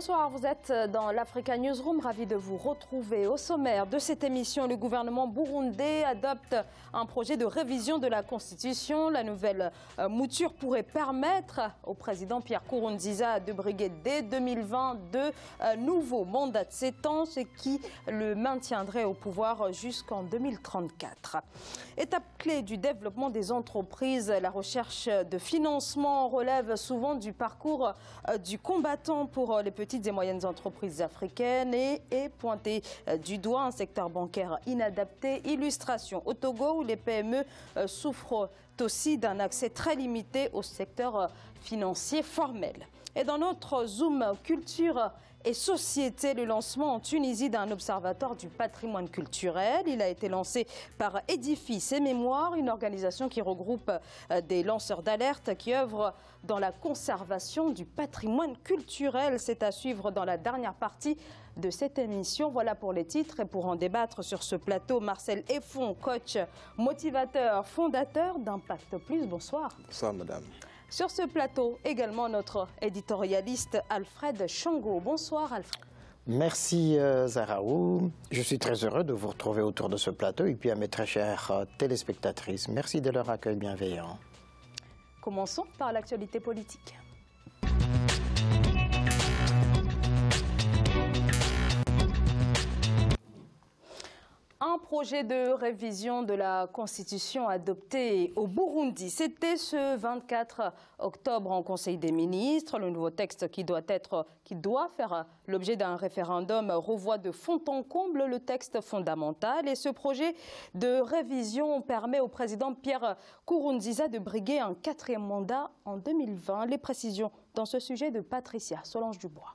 Bonsoir, vous êtes dans l'Africa Newsroom, ravi de vous retrouver. Au sommaire de cette émission, le gouvernement burundais adopte un projet de révision de la Constitution. La nouvelle mouture pourrait permettre au président Pierre Nkurunziza de briguer dès 2022 nouveau mandat de 7 ans, ce qui le maintiendrait au pouvoir jusqu'en 2034. Étape clé du développement des entreprises, la recherche de financement relève souvent du parcours du combattant pour les petites et moyennes entreprises africaines et est pointé du doigt un secteur bancaire inadapté. Illustration au Togo où les PME souffrent aussi d'un accès très limité au secteur financier formel. Et dans notre Zoom culture et société, le lancement en Tunisie d'un observatoire du patrimoine culturel. Il a été lancé par Édifice et Mémoire, une organisation qui regroupe des lanceurs d'alerte qui œuvrent dans la conservation du patrimoine culturel. C'est à suivre dans la dernière partie de cette émission. Voilà pour les titres et pour en débattre sur ce plateau, Marcel Effon, coach, motivateur, fondateur d'Impact Plus. Bonsoir. Bonsoir madame. Sur ce plateau, également notre éditorialiste Alfred Chango. Bonsoir Alfred. Merci Zaraou. Je suis très heureux de vous retrouver autour de ce plateau et puis à mes très chères téléspectatrices. Merci de leur accueil bienveillant. Commençons par l'actualité politique. Un projet de révision de la Constitution adopté au Burundi. C'était ce 24 octobre en Conseil des ministres. Le nouveau texte qui doit faire l'objet d'un référendum revoit de fond en comble le texte fondamental. Et ce projet de révision permet au président Pierre Nkurunziza de briguer un 4e mandat en 2020. Les précisions dans ce sujet de Patricia Solange-Dubois.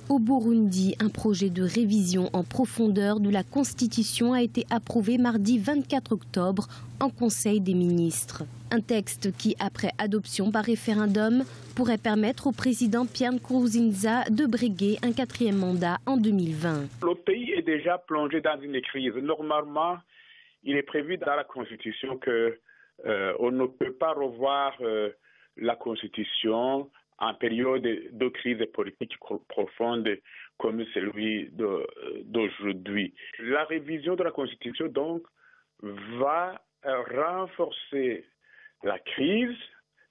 Au Burundi, un projet de révision en profondeur de la Constitution a été approuvé mardi 24 octobre en Conseil des ministres. Un texte qui, après adoption par référendum, pourrait permettre au président Pierre Nkurunziza de briguer un 4e mandat en 2020. Le pays est déjà plongé dans une crise. Normalement, il est prévu dans la Constitution qu'on ne peut pas revoir la Constitution en période de crise politique profonde comme celui d'aujourd'hui. La révision de la Constitution, donc, va renforcer la crise.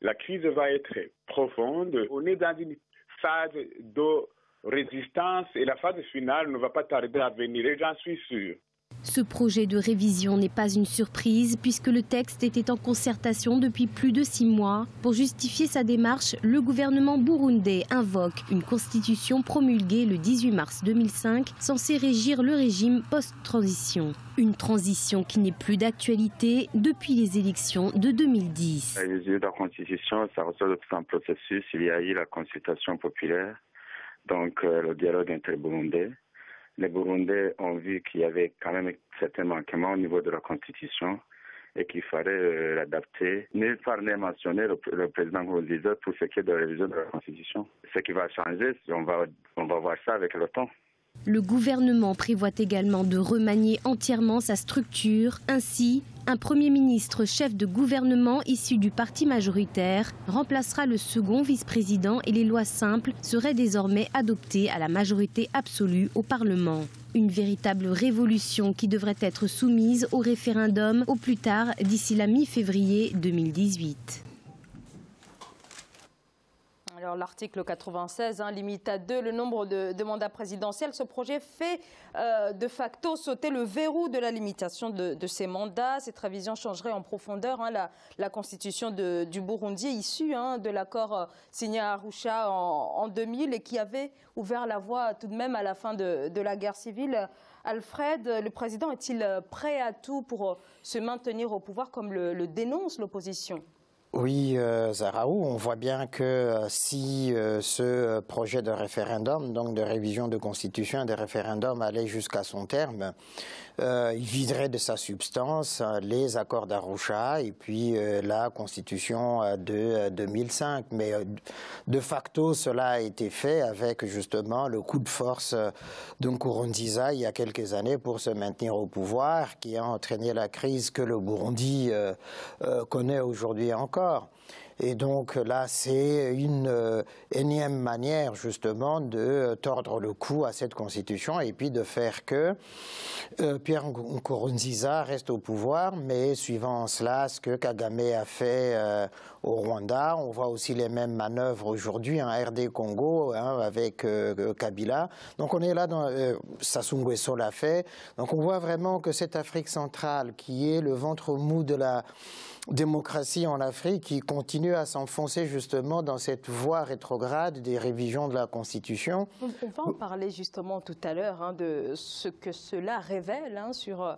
La crise va être profonde. On est dans une phase de résistance et la phase finale ne va pas tarder à venir, et j'en suis sûr. Ce projet de révision n'est pas une surprise puisque le texte était en concertation depuis plus de 6 mois. Pour justifier sa démarche, le gouvernement burundais invoque une constitution promulguée le 18 mars 2005 censée régir le régime post-transition. Une transition qui n'est plus d'actualité depuis les élections de 2010. La révision de la constitution, ça ressort de tout un processus. Il y a eu la consultation populaire, donc le dialogue interburundais. Les Burundais ont vu qu'il y avait quand même certains manquements au niveau de la Constitution et qu'il fallait l'adapter. Nulle part n'est mentionné le président Nkurunziza pour ce qui est de la révision de la Constitution. Ce qui va changer, on va voir ça avec le temps. Le gouvernement prévoit également de remanier entièrement sa structure. Ainsi, un Premier ministre chef de gouvernement issu du parti majoritaire remplacera le second vice-président et les lois simples seraient désormais adoptées à la majorité absolue au Parlement. Une véritable révolution qui devrait être soumise au référendum au plus tard d'ici la mi-février 2018. Alors l'article 96 limite à 2 le nombre de mandats présidentiels. Ce projet fait de facto sauter le verrou de la limitation de ces mandats. Cette révision changerait en profondeur la constitution du Burundi issue de l'accord signé à Arusha en 2000 et qui avait ouvert la voie tout de même à la fin de la guerre civile. Alfred, le président est-il prêt à tout pour se maintenir au pouvoir comme le dénonce l'opposition ? Oui, Zaraou, on voit bien que si ce projet de référendum, donc de révision de constitution, de référendum allait jusqu'à son terme, il viderait de sa substance les accords d'Arusha et puis la constitution de 2005. Mais de facto, cela a été fait avec justement le coup de force de Nkurunziza il y a quelques années pour se maintenir au pouvoir, qui a entraîné la crise que le Burundi connaît aujourd'hui encore. Et donc là, c'est une énième manière justement de tordre le cou à cette constitution et puis de faire que Pierre Nkurunziza reste au pouvoir, mais suivant cela, ce que Kagame a fait au Rwanda, on voit aussi les mêmes manœuvres aujourd'hui en RD Congo avec Kabila. Donc on est là, Sassou Nguesso l'a fait. Donc on voit vraiment que cette Afrique centrale, qui est le ventre mou de la démocratie en Afrique, qui continue à s'enfoncer justement dans cette voie rétrograde des révisions de la Constitution. On va en parler justement tout à l'heure de ce que cela révèle sur,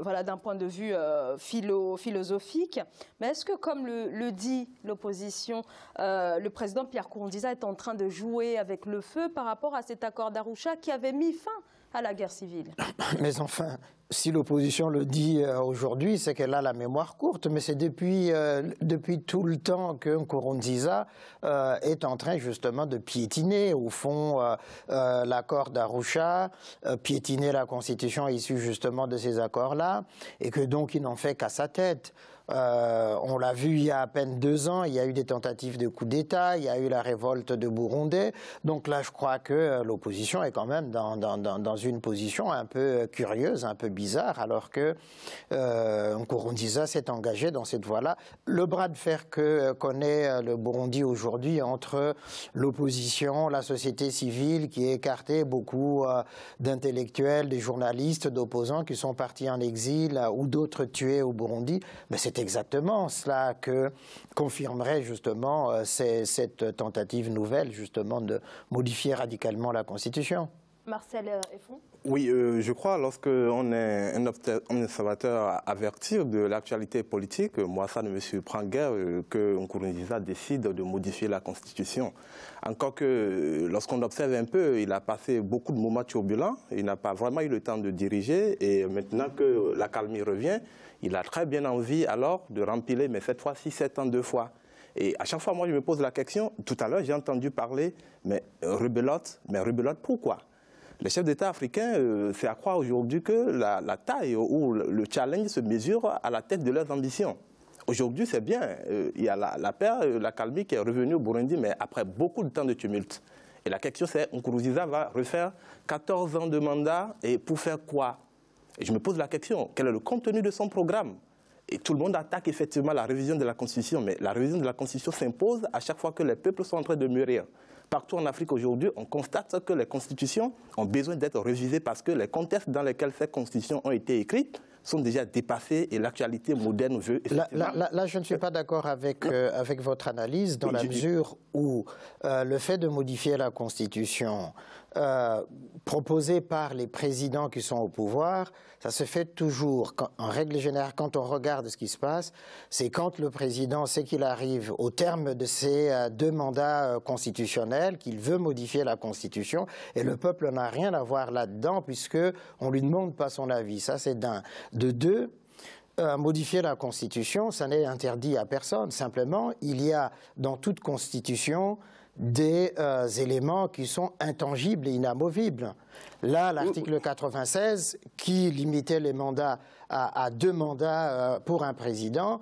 voilà, d'un point de vue philosophique. Mais est-ce que, comme le dit l'opposition, le président Pierre Nkurunziza est en train de jouer avec le feu par rapport à cet accord d'Arusha qui avait mis fin à la guerre civile? Mais enfin, si l'opposition le dit aujourd'hui, c'est qu'elle a la mémoire courte, mais c'est depuis tout le temps que Nkurunziza est en train justement de piétiner, au fond, l'accord d'Arusha, piétiner la constitution issue justement de ces accords-là, et que donc il n'en fait qu'à sa tête. On l'a vu il y a à peine 2 ans, il y a eu des tentatives de coup d'État, il y a eu la révolte de Burundi. Donc là, je crois que l'opposition est quand même dans une position un peu curieuse, un peu bizarre, alors que Nkurunziza s'est engagé dans cette voie-là. Le bras de fer que connaît le Burundi aujourd'hui entre l'opposition, la société civile qui a écarté beaucoup d'intellectuels, des journalistes, d'opposants qui sont partis en exil ou d'autres tués au Burundi, mais c'est exactement cela que confirmerait justement cette tentative nouvelle justement de modifier radicalement la Constitution. Marcel Effon? Oui, je crois, lorsqu'on est un observateur averti de l'actualité politique, moi ça ne me surprend guère que Nkurunziza décide de modifier la Constitution. Encore que lorsqu'on observe un peu, il a passé beaucoup de moments turbulents, il n'a pas vraiment eu le temps de diriger, et maintenant que la calmie revient, il a très bien envie alors de rempiler, mais cette fois-ci 7 ans 2 fois. Et à chaque fois, moi je me pose la question, tout à l'heure j'ai entendu parler, mais rebelote pourquoi? Les chefs d'État africains, c'est à croire aujourd'hui que la taille ou le challenge se mesure à la tête de leurs ambitions. Aujourd'hui, c'est bien, il y a la paix, la calmie qui est revenue au Burundi, mais après beaucoup de temps de tumulte. Et la question c'est, Nkurunziza va refaire 14 ans de mandat, et pour faire quoi? Et je me pose la question, quel est le contenu de son programme? Et tout le monde attaque effectivement la révision de la Constitution, mais la révision de la Constitution s'impose à chaque fois que les peuples sont en train de mûrir. Partout en Afrique aujourd'hui, on constate que les constitutions ont besoin d'être révisées parce que les contextes dans lesquels ces constitutions ont été écrites sont déjà dépassés et l'actualité moderne veut... Là, je ne suis pas d'accord avec votre analyse dans la mesure où le fait de modifier la Constitution proposé par les présidents qui sont au pouvoir, ça se fait toujours, en règle générale, quand on regarde ce qui se passe, c'est quand le président sait qu'il arrive au terme de ses 2 mandats constitutionnels, qu'il veut modifier la Constitution, et le peuple n'a rien à voir là-dedans, puisqu'on ne lui demande pas son avis. Ça, c'est d'un. De 2, modifier la Constitution, ça n'est interdit à personne. Simplement, il y a dans toute Constitution des éléments qui sont intangibles et inamovibles. Là, l'article 96, qui limitait les mandats à 2 mandats pour un président,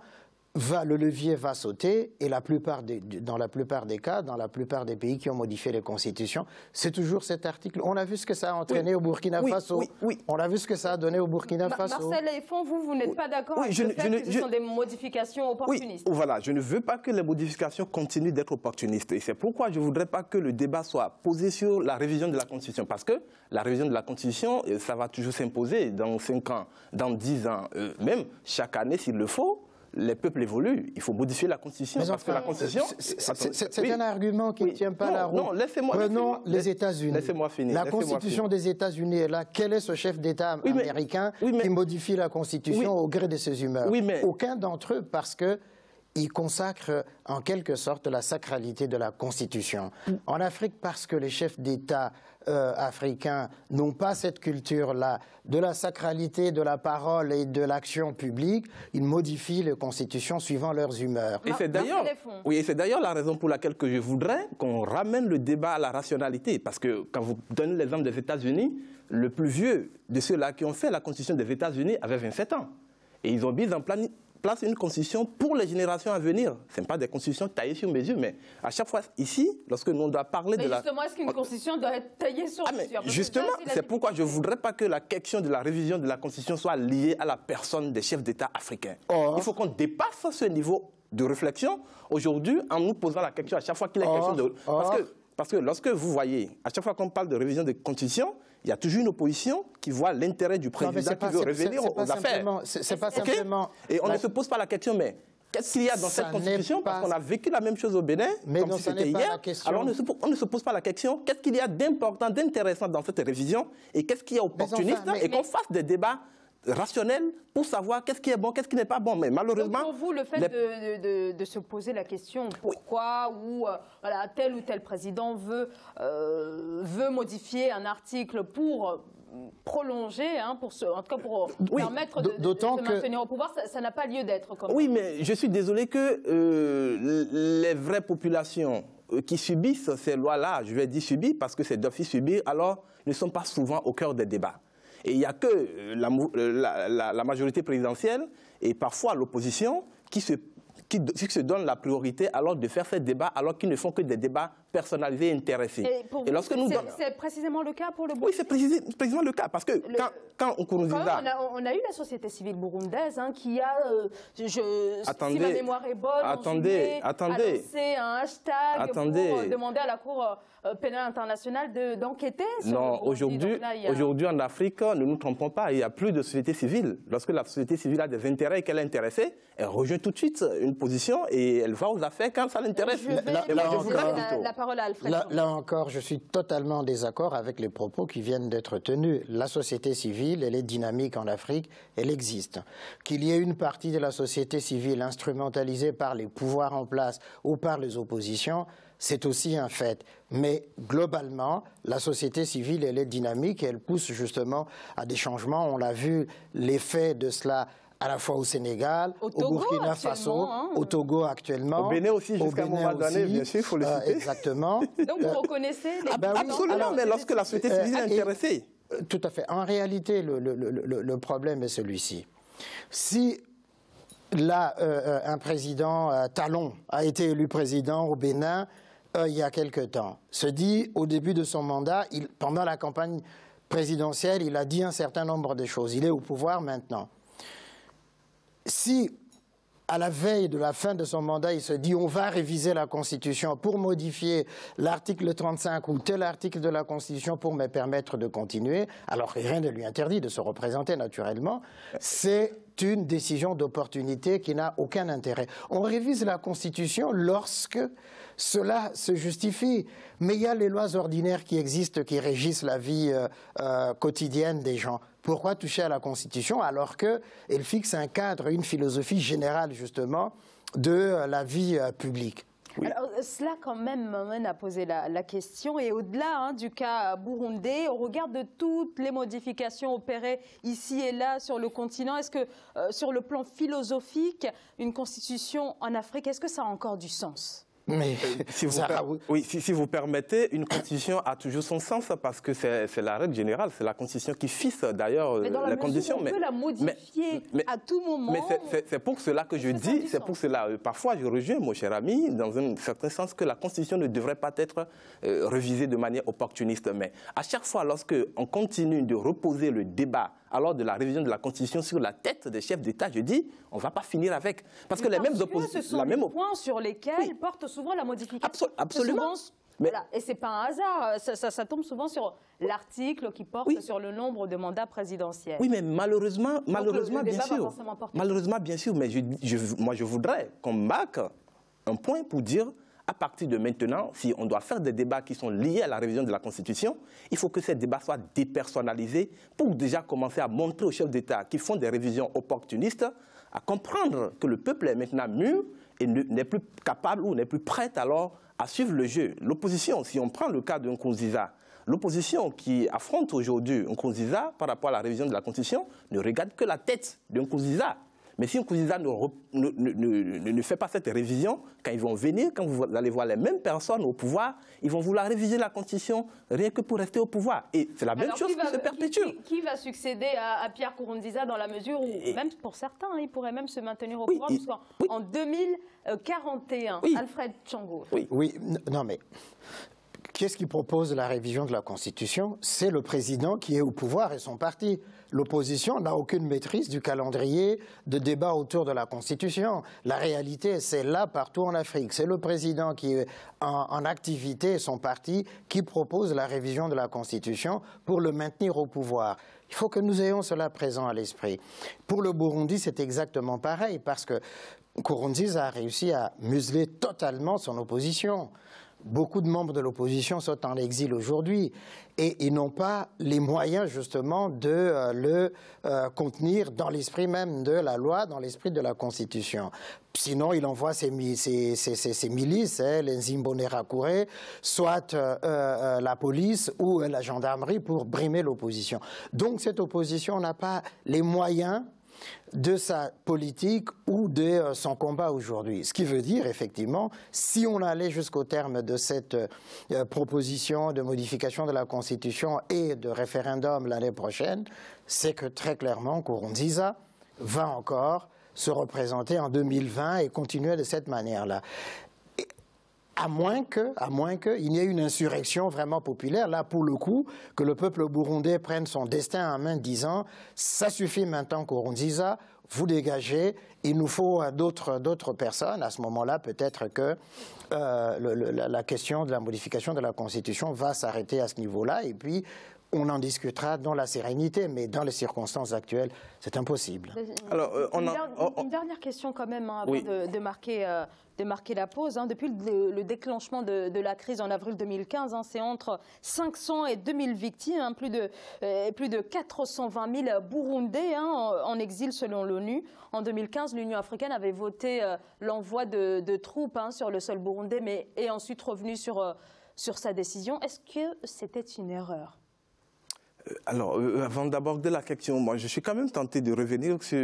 le levier va sauter, et dans la plupart des cas, dans la plupart des pays qui ont modifié les constitutions, c'est toujours cet article. On a vu ce que ça a entraîné au Burkina Faso. On a vu ce que ça a donné au Burkina Faso. Marcel Effon, vous n'êtes pas d'accord avec le fait que ce sont des modifications opportunistes? Voilà, je ne veux pas que les modifications continuent d'être opportunistes. Et c'est pourquoi je ne voudrais pas que le débat soit posé sur la révision de la Constitution. Parce que la révision de la Constitution, ça va toujours s'imposer dans 5 ans, dans 10 ans, même chaque année s'il le faut. Les peuples évoluent, il faut modifier la Constitution, parce que la Constitution... C'est un argument qui ne tient pas la route. Non, laissez-moi... Prenons les États-Unis. Laissez-moi finir. La Constitution des États-Unis est là. Quel est ce chef d'État américain qui modifie la Constitution au gré de ses humeurs? Aucun d'entre eux, parce que il consacre en quelque sorte la sacralité de la Constitution. En Afrique, parce que les chefs d'État africains n'ont pas cette culture-là de la sacralité de la parole et de l'action publique, ils modifient les constitutions suivant leurs humeurs. Et c'est d'ailleurs la raison pour laquelle que je voudrais qu'on ramène le débat à la rationalité. Parce que quand vous donnez l'exemple des États-Unis, le plus vieux de ceux-là qui ont fait la Constitution des États-Unis avait 27 ans. Et ils ont mis en place place une constitution pour les générations à venir. Ce n'est pas des constitutions taillées sur mesure, mais à chaque fois, ici, lorsque nous on doit parler de la... Justement, est-ce qu'une constitution doit être taillée sur mesure? Justement, c'est pourquoi je ne voudrais pas que la question de la révision de la constitution soit liée à la personne des chefs d'État africains. Il faut qu'on dépasse ce niveau de réflexion aujourd'hui en nous posant la question à chaque fois qu'il est question de... Parce que lorsque vous voyez, à chaque fois qu'on parle de révision de constitution, il y a toujours une opposition qui voit l'intérêt du président qui veut revenir aux affaires. C'est pas simplement... Et on ne se pose pas la question, mais qu'est-ce qu'il y a dans cette constitution? Parce qu'on a vécu la même chose au Bénin, comme si c'était hier. Alors on ne se pose pas la question, qu'est-ce qu'il y a d'important, d'intéressant dans cette révision? Et qu'est-ce qu'il y a opportuniste? Et qu'on fasse des débats rationnel pour savoir qu'est-ce qui est bon, qu'est-ce qui n'est pas bon. Mais malheureusement... Donc pour vous, le fait de se poser la question pourquoi ou voilà, tel ou tel président veut modifier un article pour prolonger, hein, en tout cas pour permettre de se maintenir au pouvoir, ça n'a pas lieu d'être comme ça. Oui, mais je suis désolé que les vraies populations qui subissent ces lois-là, je vais dire subir parce que c'est d'office subir, alors ne sont pas souvent au cœur des débats. Et il n'y a que la majorité présidentielle et parfois l'opposition qui se donnent la priorité alors de faire ces débats alors qu'ils ne font que des débats personnalisés et intéressés. Et lorsque c'est précisément le cas pour le Burundi? Oui, c'est précisément le cas parce que quand Nkurunziza... On a eu la société civile burundaise qui a, si ma mémoire est bonne, a lancé un hashtag pour demander à la Cour pénale internationale d'enquêter sur le Burundi. Aujourd'hui en Afrique, ne nous trompons pas, il n'y a plus de société civile. Lorsque la société civile a des intérêts et qu'elle est intéressée, elle rejoint tout de suite une position et elle va aux affaires quand ça l'intéresse. Là encore, je suis totalement en désaccord avec les propos qui viennent d'être tenus. La société civile, elle est dynamique en Afrique, elle existe. Qu'il y ait une partie de la société civile instrumentalisée par les pouvoirs en place ou par les oppositions, c'est aussi un fait. Mais globalement, la société civile, elle est dynamique et elle pousse justement à des changements. On l'a vu, l'effet de cela à la fois au Sénégal, au Burkina Faso, au Togo actuellement. Au Bénin aussi, jusqu'à un moment donné, bien sûr, il faut le citer. Exactement. Donc vous reconnaissez les... Absolument, alors, mais lorsque la société civile est intéressée. Tout à fait. En réalité, le problème est celui-ci. Si là, un président Talon a été élu président au Bénin il y a quelque temps, se dit au début de son mandat, pendant la campagne présidentielle, il a dit un certain nombre de choses. Il est au pouvoir maintenant. Si, à la veille de la fin de son mandat, il se dit on va réviser la Constitution pour modifier l'article 35 ou tel article de la Constitution pour me permettre de continuer, alors rien ne lui interdit de se représenter naturellement, c'est une décision d'opportunité qui n'a aucun intérêt. On révise la Constitution lorsque cela se justifie, mais il y a les lois ordinaires qui existent, qui régissent la vie quotidienne des gens. Pourquoi toucher à la Constitution alors qu'elle fixe un cadre, une philosophie générale justement de la vie publique? Oui. Alors, cela quand même m'amène à poser la question, et au-delà du cas burundais, au regard de toutes les modifications opérées ici et là sur le continent, est-ce que sur le plan philosophique, une constitution en Afrique, est-ce que ça a encore du sens? Mais si vous permettez, une constitution a toujours son sens parce que c'est la règle générale, c'est la constitution qui fixe d'ailleurs les conditions. On peut la modifier à tout moment. Mais c'est pour cela que je dis, c'est pour cela, parfois je rejoins mon cher ami dans un certain sens que la constitution ne devrait pas être révisée de manière opportuniste. Mais à chaque fois, lorsqu'on continue de reposer le débat alors de la révision de la Constitution sur la tête des chefs d'État, je dis, on ne va pas finir avec. Parce que les mêmes oppositions... Ce sont les points sur lesquels portent souvent la modification. Absolument. Voilà. Et ce n'est pas un hasard, ça tombe souvent sur l'article qui porte sur le nombre de mandats présidentiels. Oui, mais malheureusement bien sûr, mais moi je voudrais qu'on marque un point pour dire... À partir de maintenant, si on doit faire des débats qui sont liés à la révision de la Constitution, il faut que ces débats soient dépersonnalisés pour déjà commencer à montrer aux chefs d'État qui font des révisions opportunistes à comprendre que le peuple est maintenant mûr et n'est plus capable ou n'est plus prêt alors à suivre le jeu. L'opposition, si on prend le cas de Nkurunziza, l'opposition qui affronte aujourd'hui Nkurunziza par rapport à la révision de la Constitution ne regarde que la tête de Nkurunziza. Mais si Nkurunziza ne fait pas cette révision, quand ils vont venir, quand vous allez voir les mêmes personnes au pouvoir, ils vont vouloir réviser la Constitution rien que pour rester au pouvoir. Et c'est la même chose qui se perpétue. Qui va succéder à Pierre Nkurunziza dans la mesure où, même pour certains, il pourrait même se maintenir au pouvoir jusqu'en 2041, Alfred Tchango. Oui, non mais... Qu'est-ce qui propose la révision de la Constitution? C'est le président qui est au pouvoir et son parti. L'opposition n'a aucune maîtrise du calendrier de débat autour de la Constitution. La réalité, c'est là partout en Afrique. C'est le président qui est en activité et son parti qui propose la révision de la Constitution pour le maintenir au pouvoir. Il faut que nous ayons cela présent à l'esprit. Pour le Burundi, c'est exactement pareil parce que Nkurunziza a réussi à museler totalement son opposition. Beaucoup de membres de l'opposition sont en exil aujourd'hui et ils n'ont pas les moyens justement de le contenir dans l'esprit même de la loi, dans l'esprit de la Constitution. Sinon, il envoie ses milices, les Imbonerakure, soit la police ou la gendarmerie pour brimer l'opposition. Donc cette opposition n'a pas les moyens de sa politique ou de son combat aujourd'hui. Ce qui veut dire, effectivement, si on allait jusqu'au terme de cette proposition de modification de la Constitution et de référendum l'année prochaine, c'est que très clairement, Nkurunziza va encore se représenter en 2020 et continuer de cette manière-là. À moins qu'il n'y ait une insurrection vraiment populaire, là pour le coup, que le peuple burundais prenne son destin en main disant « ça suffit maintenant Nkurunziza, vous dégagez, il nous faut d'autres personnes ». À ce moment-là, peut-être que la question de la modification de la Constitution va s'arrêter à ce niveau-là et puis on en discutera dans la sérénité, mais dans les circonstances actuelles, c'est impossible. Alors, une dernière question quand même, avant de marquer la pause. Depuis le déclenchement de la crise en avril 2015, c'est entre 500 et 2000 victimes, plus de 420 000 Burundais en exil selon l'ONU. En 2015, l'Union africaine avait voté l'envoi de troupes sur le sol burundais, mais est ensuite revenue sur sa décision. Est-ce que c'était une erreur ? Alors, avant d'aborder la question, moi, je suis quand même tenté de revenir sur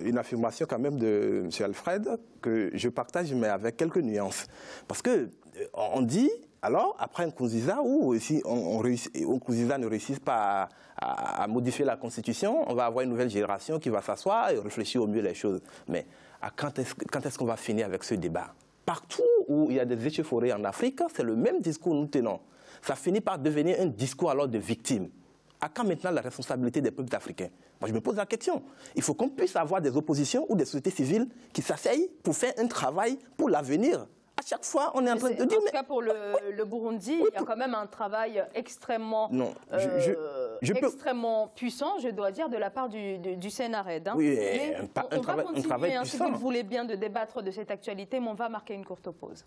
une affirmation quand même de M. Alfred que je partage, mais avec quelques nuances. Parce que on dit, alors, après Nkurunziza, ou si Nkurunziza ne réussit pas à modifier la Constitution, on va avoir une nouvelle génération qui va s'asseoir et réfléchir au mieux les choses. Mais quand est-ce qu'on va finir avec ce débat? Partout où il y a des échauffourées en Afrique, c'est le même discours que nous tenons. Ça finit par devenir un discours alors de victime. À quand maintenant la responsabilité des peuples africains? Moi, je me pose la question. Il faut qu'on puisse avoir des oppositions ou des sociétés civiles qui s'asseyent pour faire un travail pour l'avenir. À chaque fois, on est en train de dire... En tout cas, pour le Burundi, il y a quand même un travail extrêmement, extrêmement puissant, je dois dire, de la part du CNRD. Oui, on va continuer, si vous le voulez bien, de débattre de cette actualité, mais on va marquer une courte pause.